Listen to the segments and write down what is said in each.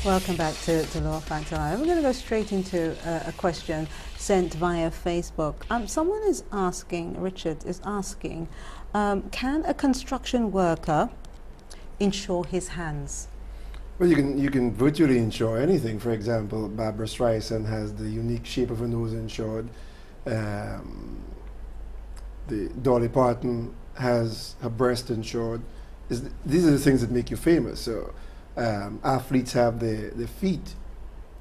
Welcome back to Law Facts Live. We're going to go straight into a question sent via Facebook. Someone is asking, Richard is asking, can a construction worker insure his hands? Well, you can virtually insure anything. For example, Barbara Streisand has the unique shape of her nose insured. The Dolly Parton has her breast insured. These are the things that make you famous. So athletes have the feet.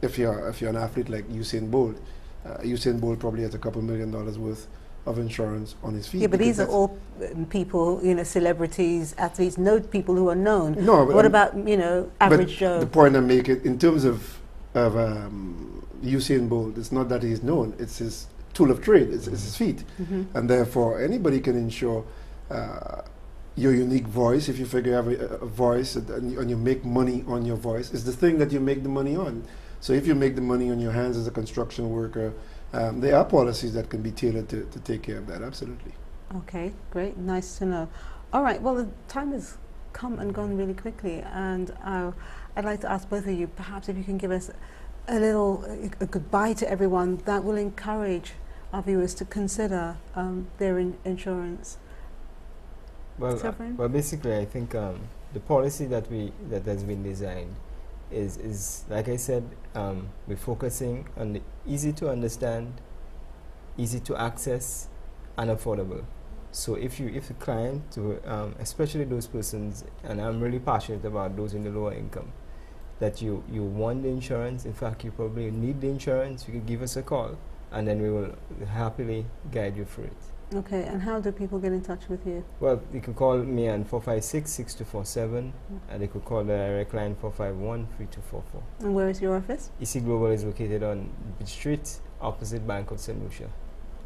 If you're an athlete like Usain Bolt probably has a couple $1 million worth of insurance on his feet. Yeah, but these are all people, celebrities, athletes, people who are known. No, but what about, average Joe? The point I'm making, in terms of Usain Bolt, it's not that he's known, it's his tool of trade, it's his feet. And therefore, anybody can insure your unique voice. If you figure you have a voice and you make money on your voice, it's the thing that you make the money on. So if you make the money on your hands as a construction worker, there are policies that can be tailored to take care of that, absolutely. Okay, great, nice to know. All right, well, the time has come and gone really quickly, and I'd like to ask both of you, perhaps if you can give us a goodbye to everyone that will encourage our viewers to consider their insurance. Well, Severin? well, basically, I think the policy that has been designed is like I said, we're focusing on the easy to understand, easy to access, and affordable. So if the client, especially those persons, and I'm really passionate about those in the lower income, that you want the insurance, in fact you probably need the insurance, you can give us a call, and then we will happily guide you through it. Okay, and how do people get in touch with you? Well, you can call me on 456-6247, and they could call the direct line 451-3244. And where is your office? EC Global is located on Beach Street, opposite Bank of St. Lucia.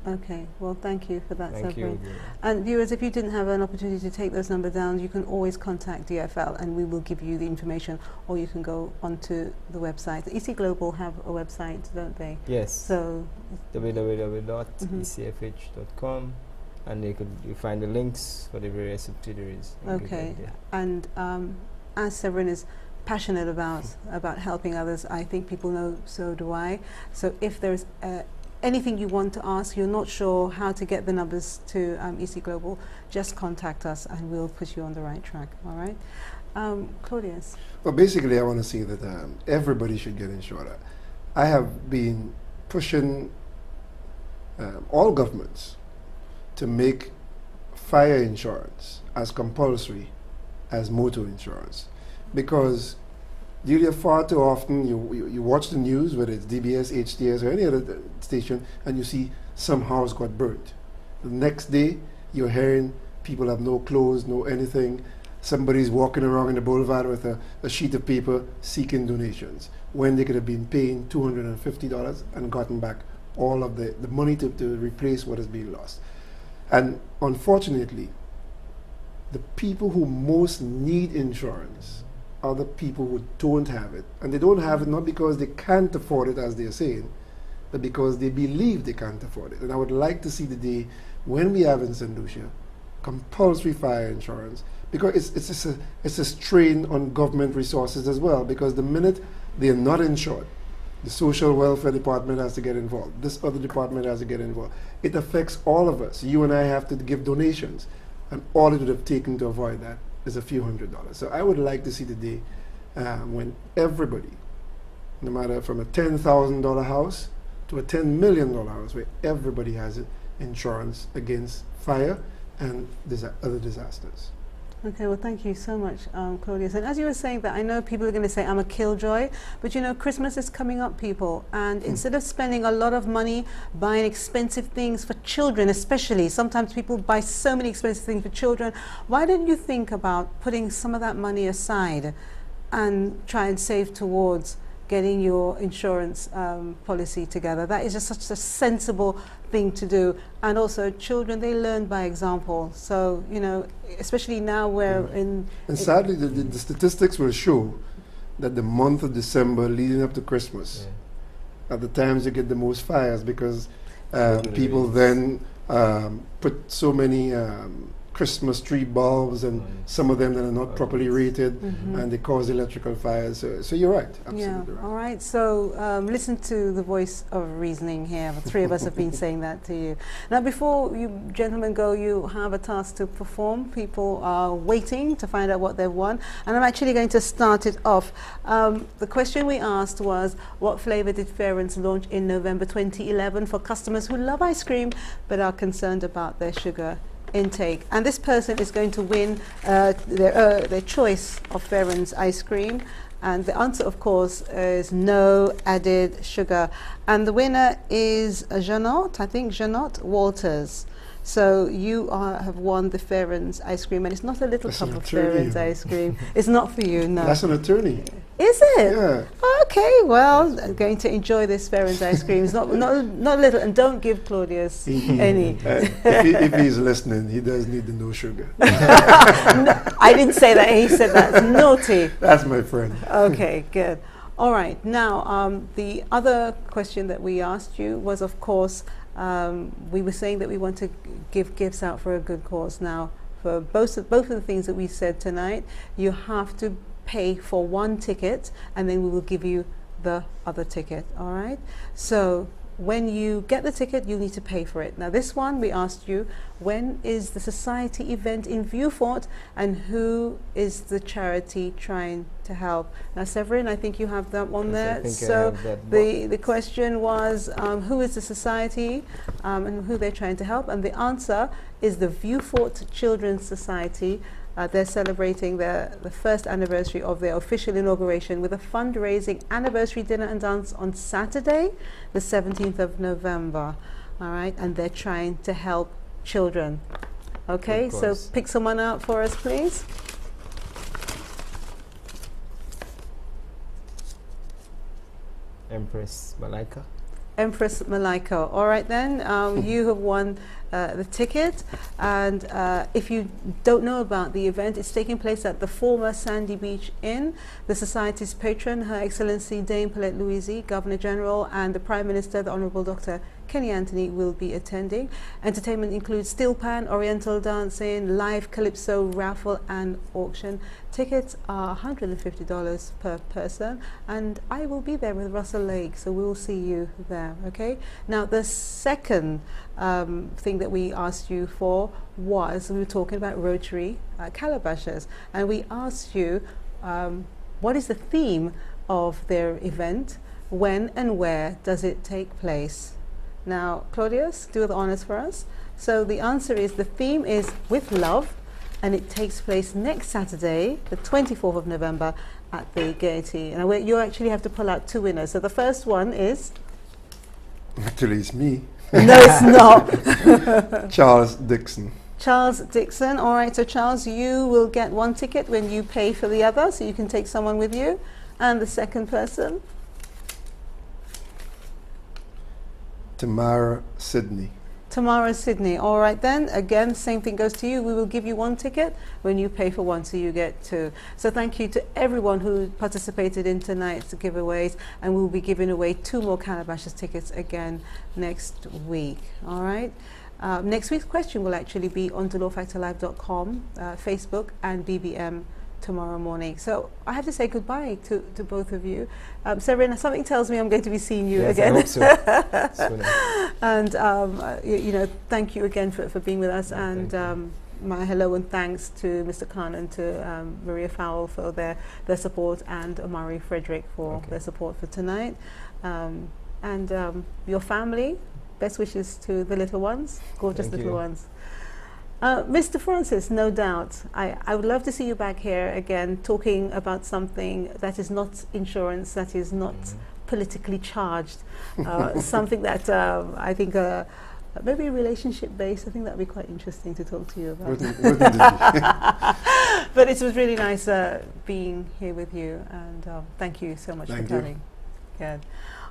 Okay, well, thank you for that, Thank Severin. you. And viewers, if you didn't have an opportunity to take those numbers down, you can always contact DFL and we will give you the information, or you can go onto the website. EC Global have a website, don't they? Yes. So www.ecfh.com, and you find the links for the various subsidiaries. okay, and as Severin is passionate about helping others, I think people know, so do I. So if there's anything you want to ask, you're not sure how to get the numbers to EC Global, just contact us and we'll put you on the right track, all right? Claudius? Well, basically, I want to say that everybody should get insured. I have been pushing all governments to make fire insurance as compulsory as motor insurance, because far too often you watch the news, whether it's DBS, HTS, or any other station, and you see some house got burnt. The next day, you're hearing people have no clothes, no anything. Somebody's walking around in the boulevard with a sheet of paper seeking donations, when they could have been paying $250 and gotten back all of the money to replace what has been lost. And unfortunately, the people who most need insurance are the people who don't have it. And they don't have it not because they can't afford it, as they're saying, but because they believe they can't afford it. And I would like to see the day when we have in St. Lucia compulsory fire insurance, because it's a strain on government resources as well, because the minute they are not insured, the social welfare department has to get involved, this other department has to get involved. It affects all of us. You and I have to give donations, and all it would have taken to avoid that is a few $100s. So I would like to see the day when everybody, no matter from a $10,000 house to a $10 million house, where everybody has insurance against fire and other disasters. Okay, well, thank you so much, Claudius. And as you were saying that, I know people are going to say, I'm a killjoy, but Christmas is coming up, people, and instead of spending a lot of money buying expensive things for children, especially, sometimes people buy so many expensive things for children, why don't you think about putting some of that money aside and try and save towards getting your insurance policy together? That is just such a sensible thing to do. And also, children, they learn by example. So, especially now we're in... And sadly, the statistics will show that the month of December leading up to Christmas are the times you get the most fires, because people then put so many Christmas tree bulbs and some of them that are not properly rated, Mm-hmm. and they cause electrical fires. So you're right, absolutely All right. right. So listen to the voice of reasoning here. The three of us have been saying that to you. Now, before you gentlemen go, you have a task to perform. People are waiting to find out what they've won, and I'm actually going to start it off. The question we asked was, what flavor did Severin launch in November 2011 for customers who love ice cream but are concerned about their sugar intake? And this person is going to win their choice of Severin's ice cream. And the answer, of course, is no added sugar. And the winner is Jeanette, I think, Jeanette Walters. So you have won the Severin's ice cream, and it's not a little That's cup an of attorney. Severin's ice cream. It's not for you, no. That's an attorney. Is it? Yeah. Okay, well, I'm going to enjoy this Severin's ice cream. It's not little, and don't give Claudius any. If he's listening, he does need the no sugar. No, I didn't say that. He said that's naughty. That's my friend. Okay, good. All right. Now, the other question that we asked you was, of course, we were saying that we want to give gifts out for a good cause. Now, for both of the things that we said tonight, you have to pay for one ticket, and then we will give you the other ticket. All right. So when you get the ticket, you need to pay for it. Now, this one we asked you, when is the society event in Viewfort, and who is the charity trying to help? Now, Severin, I think you have that one there. So the question was, who is the society and who they're trying to help? And the answer is the Viewfort Children's Society. They're celebrating the first anniversary of their official inauguration with a fundraising anniversary dinner and dance on Saturday, the 17th of November. All right, and they're trying to help children. Okay, so pick someone out for us, please. Empress Malika. Empress Malika. All right then, you have won the ticket, and if you don't know about the event, it's taking place at the former Sandy Beach Inn. The Society's patron, Her Excellency Dame Paulette Louise, Governor General, and the Prime Minister, the Honourable Dr. Kenny Anthony, will be attending. Entertainment includes steel pan, oriental dancing, live calypso, raffle and auction. Tickets are $150 per person, and I will be there with Russell Lake, so we will see you there. Okay. Now, the second thing that we asked you for was, we were talking about Rotary calabashes, and we asked you what is the theme of their event, when and where does it take place? Now, Claudius, do the honors for us. So the answer is, the theme is with love, and it takes place next Saturday, the 24th of November, at the Gaiety. And you actually have to pull out two winners. So the first one is? Actually, it's me. No, it's not. Charles Dixon. Charles Dixon. All right, so Charles, you will get one ticket when you pay for the other, so you can take someone with you. And the second person? Tamara Sidney. Tamara Sidney. All right then, again, same thing goes to you. We will give you one ticket when you pay for one, so you get two. So thank you to everyone who participated in tonight's giveaways, and we'll be giving away 2 more Calabashes tickets again next week. All right. Next week's question will actually be on dolorfactorlive.com, Facebook, and BBM tomorrow morning. So I have to say goodbye to both of you. Severin, something tells me I'm going to be seeing you again. I hope so. And you know, thank you again for being with us, and my hello and thanks to Mr. Khan and to Maria Fowle for their support, and Amari Frederick for their support for tonight, and your family, best wishes to the little ones, gorgeous little ones. Mr. Francis, no doubt, I would love to see you back here again, talking about something that is not insurance, that is not politically charged, something that I think maybe relationship based. I think that would be quite interesting to talk to you about. But it was really nice being here with you, and thank you so much for coming. Good.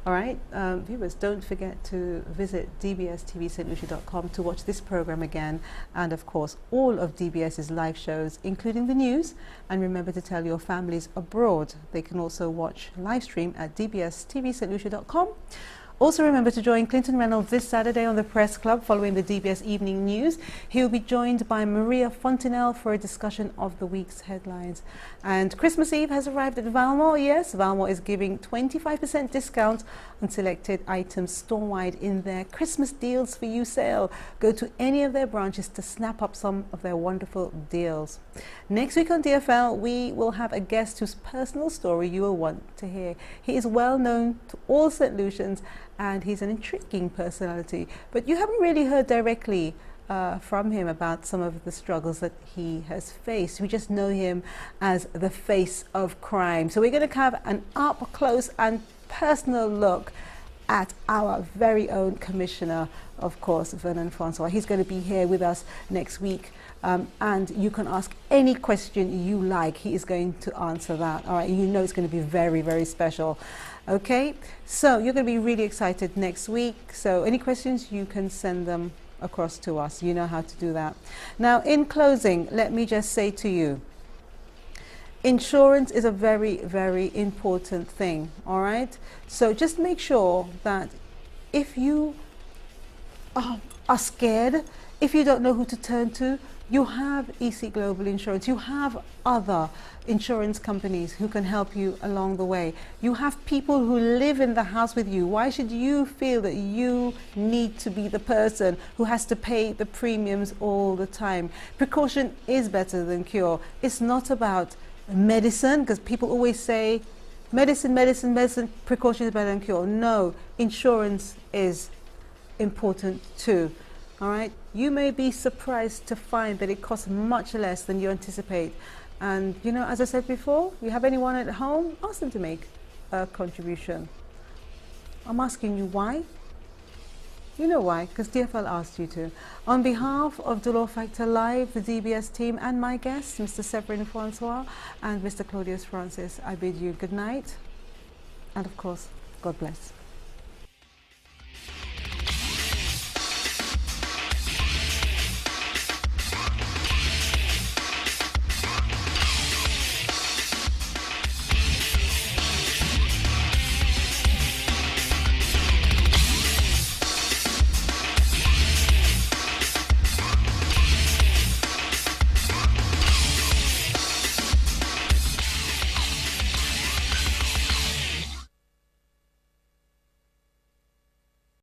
All right, viewers, don't forget to visit dbstvstlucia.com to watch this program again, and of course all of DBS's live shows, including the news. And remember to tell your families abroad they can also watch live stream at dbstvstlucia.com. Also remember to join Clinton Reynolds this Saturday on the Press Club following the DBS Evening News. He will be joined by Maria Fontenelle for a discussion of the week's headlines. And Christmas Eve has arrived at Valmore. Yes, Valmore is giving 25% discount on selected items store-wide in their Christmas Deals for You sale. Go to any of their branches to snap up some of their wonderful deals. Next week on DFL, we will have a guest whose personal story you will want to hear. He is well known to all St. Lucians and he's an intriguing personality, but you haven't really heard directly from him about some of the struggles that he has faced. We just know him as the face of crime. So we're going to have an up close and personal look at our very own commissioner, of course, Vernon Francois. He's going to be here with us next week. And you can ask any question you like. He is going to answer that. All right, you know it's going to be very, very special. Okay, so you're going to be really excited next week. So any questions, you can send them across to us. You know how to do that. Now, in closing, let me just say to you, insurance is a very, very important thing. All right, so just make sure that if you are scared, if you don't know who to turn to, you have EC Global Insurance. You have other insurance companies who can help you along the way. You have people who live in the house with you. Why should you feel that you need to be the person who has to pay the premiums all the time? Precaution is better than cure. It's not about medicine, because people always say medicine, medicine, medicine, precaution is better than cure. No, insurance is important too. All right, you may be surprised to find that it costs much less than you anticipate. And you know, as I said before, you have anyone at home, ask them to make a contribution. I'm asking you why. You know why, because DFL asked you to. On behalf of Dolor Factor Live, the DBS team, and my guests, Mr. Severin Francois and Mr. Claudius Francis, I bid you good night. And of course, God bless.